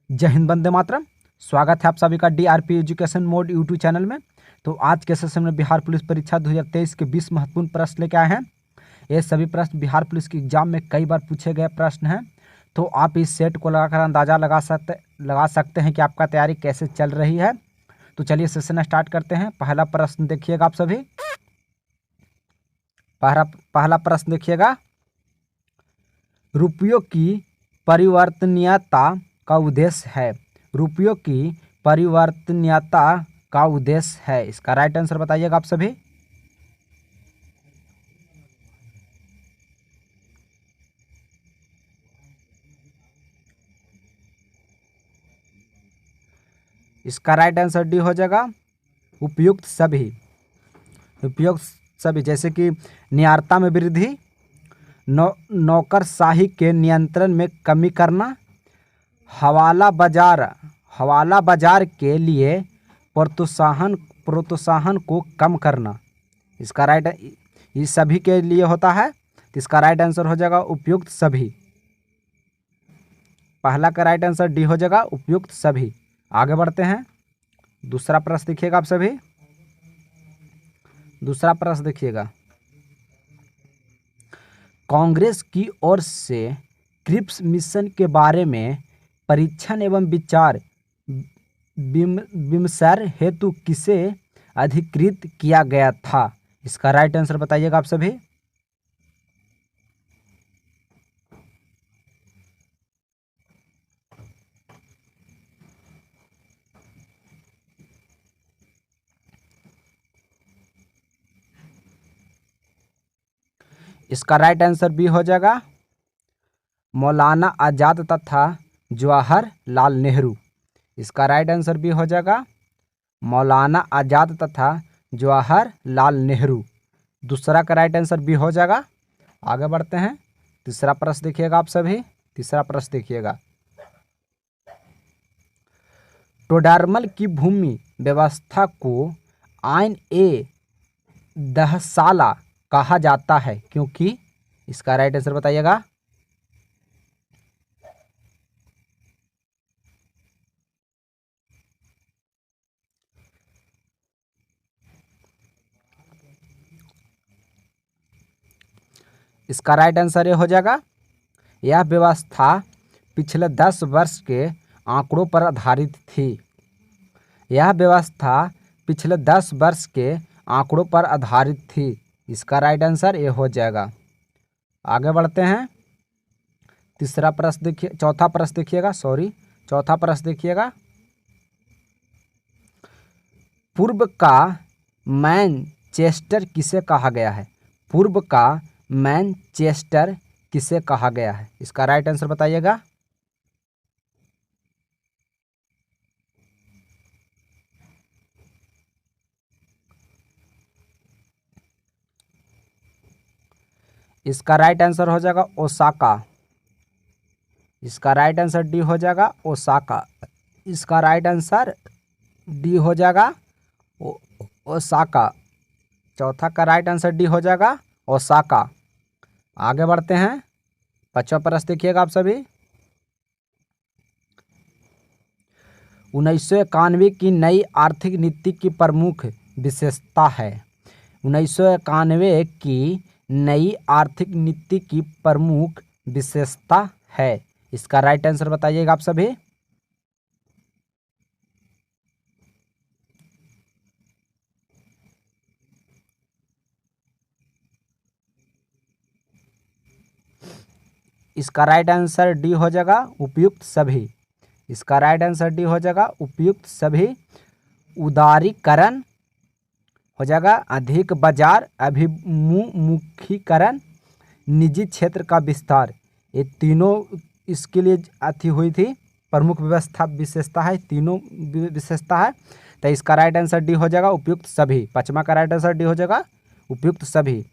जय हिंद, वंदे मातरम। स्वागत है आप सभी का DRP education mode YouTube channel में। तो आज के सेशन में बिहार पुलिस परीक्षा 2023 के 20 महत्वपूर्ण प्रश्न लेके आए हैं। ये सभी प्रश्न बिहार पुलिस के एग्जाम में कई बार पूछे गए प्रश्न हैं। तो आप इस सेट को लगाकर अंदाज़ा लगा सकते हैं कि आपका तैयारी कैसे चल रही है। तो चलिए सेशन स्टार्ट करते हैं। पहला प्रश्न देखिएगा आप सभी। पहला प्रश्न देखिएगा, रुपयों की परिवर्तनीयता का उद्देश्य है। रुपयों की परिवर्तनीयता का उद्देश्य है। इसका राइट आंसर बताइएगा आप सभी। इसका राइट आंसर डी हो जाएगा, उपयुक्त सभी। उपयुक्त सभी जैसे कि नियारता में वृद्धि, नौकरशाही के नियंत्रण में कमी करना, हवाला बाजार के लिए प्रोत्साहन को कम करना। इसका राइट ये सभी के लिए होता है। तो इसका राइट आंसर हो जाएगा उपयुक्त सभी। पहला का राइट आंसर डी हो जाएगा, उपयुक्त सभी। आगे बढ़ते हैं। दूसरा प्रश्न देखिएगा आप सभी। दूसरा प्रश्न देखिएगा, कांग्रेस की ओर से क्रिप्स मिशन के बारे में परीक्षण एवं विचार विमर्श हेतु किसे अधिकृत किया गया था। इसका राइट आंसर बताइएगा आप सभी। इसका राइट आंसर बी हो जाएगा, मौलाना आज़ाद तथा जवाहरलाल नेहरू। इसका राइट आंसर बी हो जाएगा, मौलाना आज़ाद तथा जवाहरलाल नेहरू। दूसरा का राइट आंसर बी हो जाएगा। आगे बढ़ते हैं। तीसरा प्रश्न देखिएगा आप सभी। तीसरा प्रश्न देखिएगा, टोडरमल की भूमि व्यवस्था को आइन ए दहसाला कहा जाता है क्योंकि। इसका राइट आंसर बताइएगा। इसका राइट आंसर ये हो जाएगा, यह व्यवस्था पिछले 10 वर्ष के आंकड़ों पर आधारित थी। यह व्यवस्था पिछले 10 वर्ष के आंकड़ों पर आधारित थी। इसका राइट आंसर ये हो जाएगा। आगे बढ़ते हैं। तीसरा प्रश्न देखिए, चौथा प्रश्न देखिएगा। चौथा प्रश्न देखिएगा, पूर्व का मैनचेस्टर किसे कहा गया है। पूर्व का मैनचेस्टर किसे कहा गया है। इसका राइट आंसर बताइएगा। इसका राइट आंसर हो जाएगा ओसाका। इसका राइट आंसर डी हो जाएगा, ओसाका। इसका राइट आंसर डी हो जाएगा, ओसाका। चौथा का राइट आंसर डी हो जाएगा, ओसाका। आगे बढ़ते हैं। पांचवा प्रश्न देखिएगा आप सभी। 1991 की नई आर्थिक नीति की प्रमुख विशेषता है। 1991 की नई आर्थिक नीति की प्रमुख विशेषता है। इसका राइट आंसर बताइएगा आप सभी। इसका राइट आंसर डी हो जाएगा, उपयुक्त सभी। इसका राइट आंसर डी हो जाएगा, उपयुक्त सभी। उदारीकरण हो जाएगा, अधिक बाजार अभिमुखीकरण, निजी क्षेत्र का विस्तार। ये तीनों इसके लिए अथी हुई थी, प्रमुख विशेषता है। तीनों विशेषता है। तो इसका राइट आंसर डी हो जाएगा, उपयुक्त सभी। पांचवा का राइट आंसर डी हो जाएगा, उपयुक्त सभी।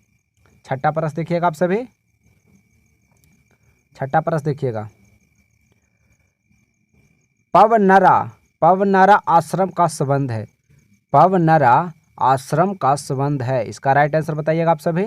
छठा प्रश्न देखिएगा आप सभी। छठा प्रश्न देखिएगा, पवनरा आश्रम का संबंध है। पवनरा आश्रम का संबंध है। इसका राइट आंसर बताइएगा आप सभी।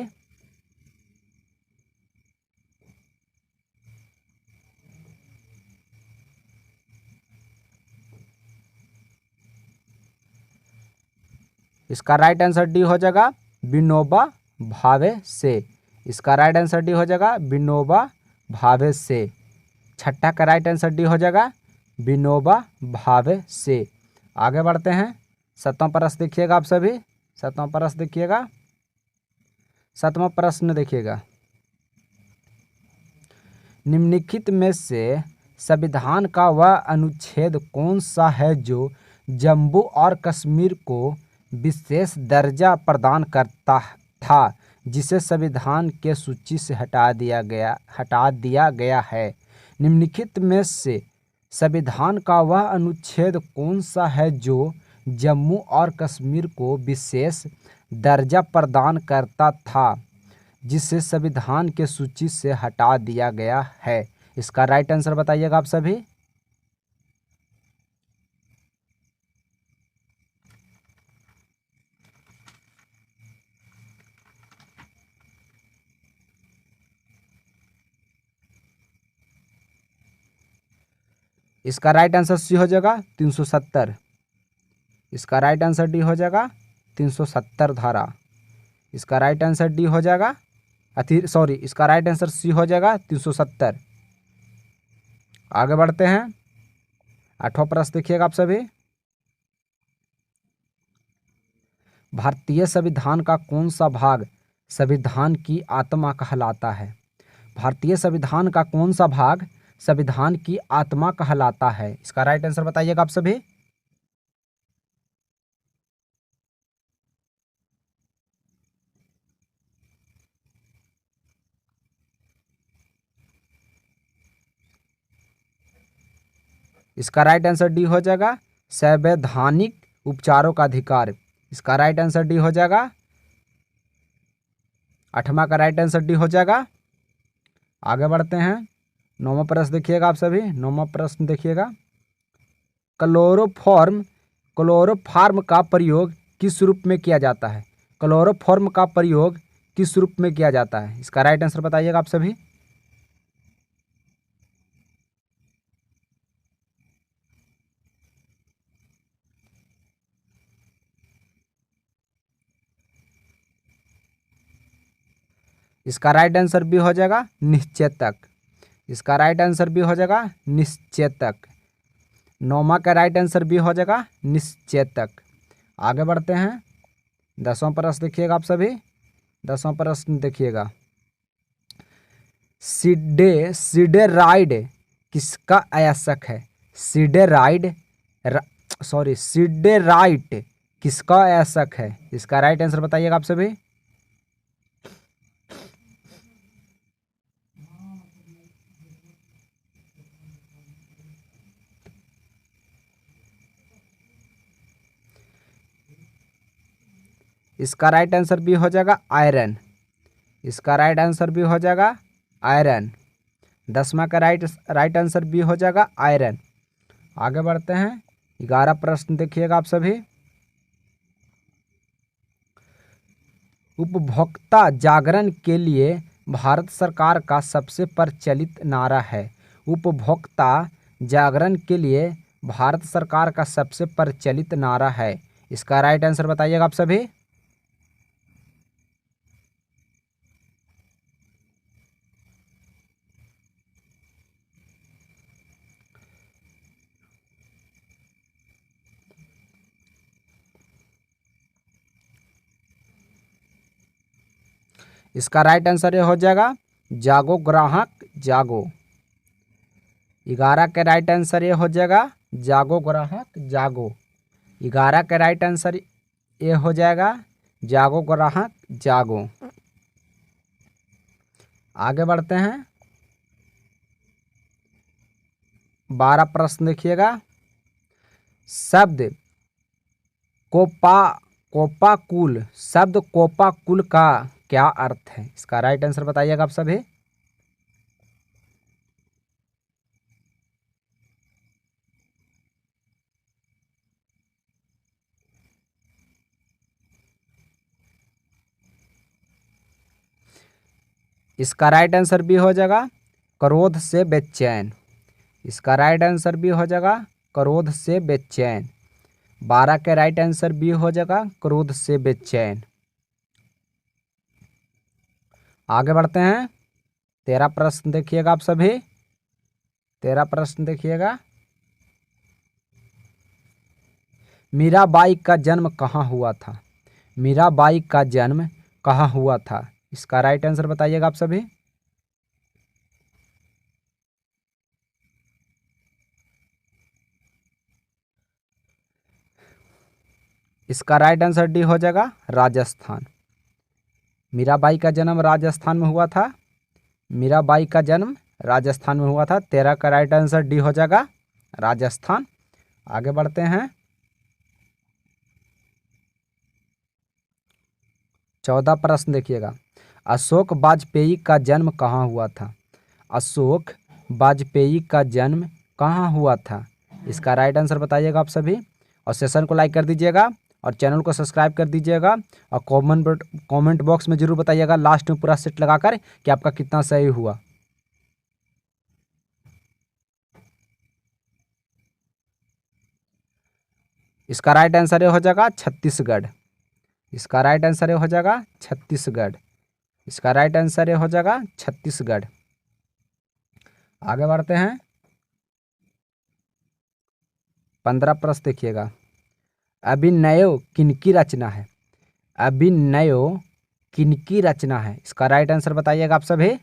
इसका राइट आंसर डी हो जाएगा विनोबा भावे से। इसका राइट आंसर डी हो जाएगा विनोबा भावे से। छठा का राइट आंसर डी हो जाएगा विनोबा भावे से। आगे बढ़ते हैं। सातवां प्रश्न देखिएगा आप सभी। सातवां प्रश्न देखिएगा। सातवां प्रश्न देखिएगा, निम्नलिखित में से संविधान का वह अनुच्छेद कौन सा है जो जम्मू और कश्मीर को विशेष दर्जा प्रदान करता था, जिसे संविधान के सूची से हटा दिया गया है। निम्नलिखित में से संविधान का वह अनुच्छेद कौन सा है जो जम्मू और कश्मीर को विशेष दर्जा प्रदान करता था, जिसे संविधान के सूची से हटा दिया गया है। इसका राइट आंसर बताइएगा आप सभी। इसका राइट आंसर सी हो जाएगा 370। इसका राइट आंसर डी हो जाएगा 370 धारा। इसका राइट आंसर डी हो जाएगा इसका राइट आंसर सी हो जाएगा 370। आगे बढ़ते हैं। आठवां प्रश्न देखिएगा आप सभी। भारतीय संविधान का कौन सा भाग संविधान की आत्मा कहलाता है? भारतीय संविधान का कौन सा भाग संविधान की आत्मा कहलाता है? इसका राइट आंसर बताइएगा आप सभी। इसका राइट आंसर डी हो जाएगा संवैधानिक उपचारों का अधिकार। इसका राइट आंसर डी हो जाएगा। आठवां का राइट आंसर डी हो जाएगा। आगे बढ़ते हैं। नौवां प्रश्न देखिएगा आप सभी। नौवां प्रश्न देखिएगा, क्लोरोफॉर्म का प्रयोग किस रूप में किया जाता है? क्लोरोफॉर्म का प्रयोग किस रूप में किया जाता है? इसका राइट आंसर बताइएगा आप सभी। इसका राइट आंसर भी हो जाएगा निश्चेतक। इसका राइट आंसर भी हो जाएगा निश्चेतक। नौवां का राइट आंसर भी हो जाएगा निश्चेतक। आगे बढ़ते हैं। 10वां प्रश्न देखिएगा आप सभी। 10वां प्रश्न देखिएगा, सिडेराइड किसका अयस्क है? सिडेराइड किसका अयस्क है? इसका राइट आंसर बताइएगा आप सभी। इसका राइट आंसर भी हो जाएगा आयरन। इसका राइट आंसर भी हो जाएगा आयरन। 10वां का राइट आंसर भी हो जाएगा आयरन। आगे बढ़ते हैं। 11 प्रश्न देखिएगा आप सभी। उपभोक्ता जागरण के लिए भारत सरकार का सबसे प्रचलित नारा है। उपभोक्ता जागरण के लिए भारत सरकार का सबसे प्रचलित नारा है। इसका राइट आंसर बताइएगा आप सभी। इसका राइट आंसर ये हो जाएगा जागो ग्राहक जागो। 11 के राइट आंसर ये हो जाएगा जागो ग्राहक जागो। 11 के राइट आंसर ये हो जाएगा जागो ग्राहक जागो। आगे बढ़ते हैं। 12 प्रश्न देखिएगा। शब्द कोपाकुल का क्या अर्थ है? इसका राइट आंसर बताइएगा आप सभी। इसका राइट आंसर भी हो जाएगा क्रोध से बेचैन। इसका राइट आंसर भी हो जाएगा क्रोध से बेचैन। 12 का राइट आंसर बी हो जाएगा, क्रोध से बेचैन। आगे बढ़ते हैं। 13 प्रश्न देखिएगा आप सभी। 13 प्रश्न देखिएगा। मीराबाई का जन्म कहाँ हुआ था? मीराबाई का जन्म कहाँ हुआ था? इसका राइट आंसर बताइएगा आप सभी। इसका राइट आंसर डी हो जाएगा, राजस्थान। मीराबाई का जन्म राजस्थान में हुआ था। मीराबाई का जन्म राजस्थान में हुआ था। 13 का राइट आंसर डी हो जाएगा, राजस्थान। आगे बढ़ते हैं। 14 प्रश्न देखिएगा। अशोक वाजपेयी का जन्म कहाँ हुआ था? अशोक वाजपेयी का जन्म कहाँ हुआ था? इसका राइट आंसर बताइएगा आप सभी। और सेशन को लाइक कर दीजिएगा और चैनल को सब्सक्राइब कर दीजिएगा और कमेंट बॉक्स में जरूर बताइएगा लास्ट में पूरा सेट लगाकर कि आपका कितना सही हुआ। इसका राइट आंसर ये हो जाएगा छत्तीसगढ़। इसका राइट आंसर ये हो जाएगा छत्तीसगढ़। इसका राइट आंसर ये हो जाएगा छत्तीसगढ़। आगे बढ़ते हैं। 15 प्रश्न देखिएगा। अभिनयो किनकी रचना है? अभिनयो किनकी रचना है? इसका राइट आंसर बताइएगा आप सभी।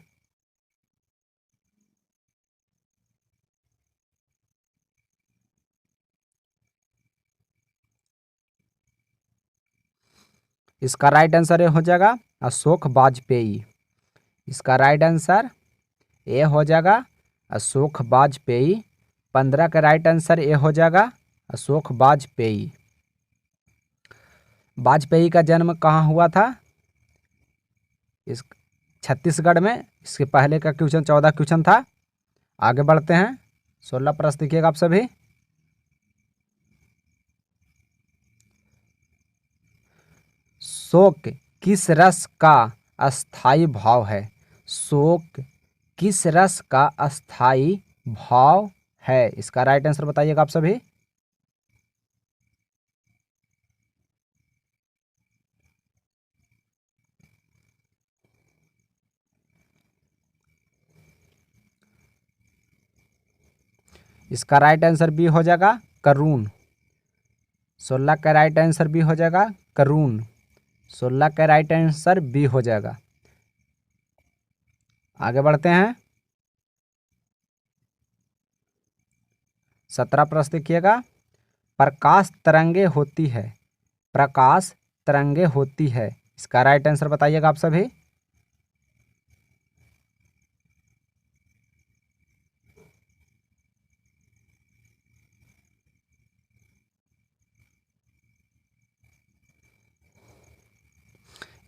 इसका राइट आंसर ये हो जाएगा अशोक वाजपेयी। इसका राइट आंसर ये हो जाएगा अशोक वाजपेयी। 15 का राइट आंसर ये हो जाएगा अशोक वाजपेयी। वाजपेयी का जन्म कहाँ हुआ था? इस छत्तीसगढ़ में। इसके पहले का क्वेश्चन 14 क्वेश्चन था। आगे बढ़ते हैं। 16 प्रश्न देखिएगा आप सभी। शोक किस रस का अस्थाई भाव है? शोक किस रस का अस्थाई भाव है? इसका राइट आंसर बताइएगा आप सभी। इसका राइट आंसर बी हो जाएगा करुण। 16 का राइट आंसर बी हो जाएगा करुण। 16 का राइट आंसर बी हो जाएगा। आगे बढ़ते हैं। 17 प्रश्न देखिएगा। प्रकाश तरंगे होती है। प्रकाश तरंगे होती है। इसका राइट आंसर बताइएगा आप सभी।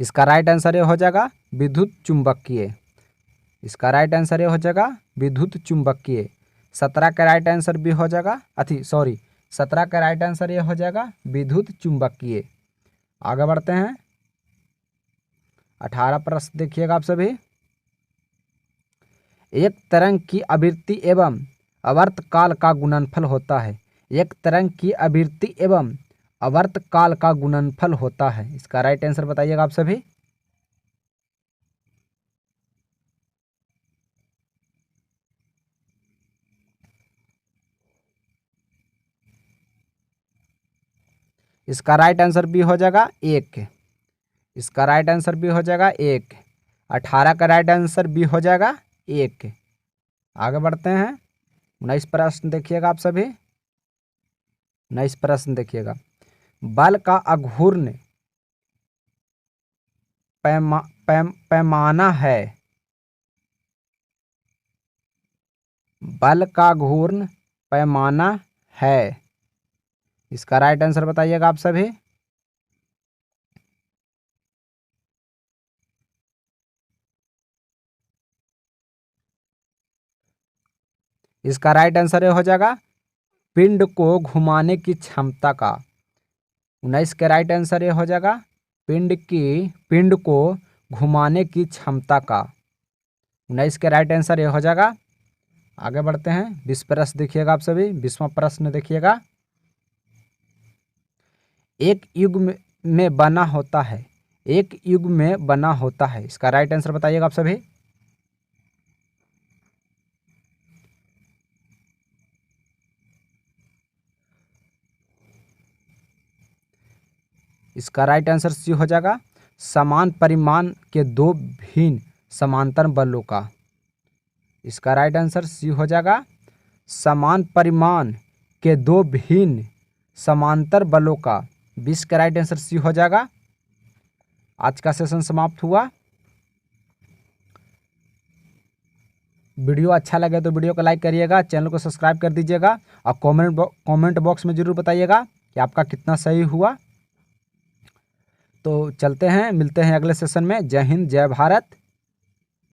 इसका राइट आंसर ये हो जाएगा विद्युत चुंबकीय। इसका राइट आंसर ये हो जाएगा विद्युत चुंबकीय। 17 का राइट आंसर भी हो जाएगा 17 का राइट आंसर ये हो जाएगा विद्युत चुंबकीय। आगे बढ़ते हैं। 18 प्रश्न देखिएगा आप सभी। एक तरंग की आवृत्ति एवं आवर्तकाल का गुणनफल होता है। एक तरंग की आवृत्ति एवं आवर्तकाल का गुणनफल होता है। इसका राइट आंसर बताइएगा आप सभी। इसका राइट आंसर भी हो जाएगा 1। इसका राइट आंसर भी हो जाएगा 1। 18 का राइट आंसर भी हो जाएगा 1। आगे बढ़ते हैं। 19 प्रश्न देखिएगा आप सभी। 19 प्रश्न देखिएगा। बल का अघूर्ण पैमाना है। बल का घूर्ण पैमाना है। इसका राइट आंसर बताइएगा आप सभी। इसका राइट आंसर ये हो जाएगा पिंड को घुमाने की क्षमता का। 19 का राइट आंसर ये हो जाएगा पिंड को घुमाने की क्षमता का। 19 का राइट आंसर ये हो जाएगा। आगे बढ़ते हैं। 20 प्रश्न देखिएगा आप सभी। 20वां प्रश्न देखिएगा। एक युग में बना होता है। एक युग में बना होता है, इसका राइट आंसर बताइएगा आप सभी। इसका राइट आंसर सी हो जाएगा, समान परिमाण के दो भिन्न समांतर बलों का। इसका राइट आंसर सी हो जाएगा, समान परिमाण के दो भिन्न समांतर बलों का। 20 का राइट आंसर सी हो जाएगा। आज का सेशन समाप्त हुआ। वीडियो अच्छा लगे तो वीडियो को लाइक करिएगा, चैनल को सब्सक्राइब कर दीजिएगा और कमेंट बॉक्स में ज़रूर बताइएगा कि आपका कितना सही हुआ। तो चलते हैं, मिलते हैं अगले सेशन में। जय हिंद, जय भारत।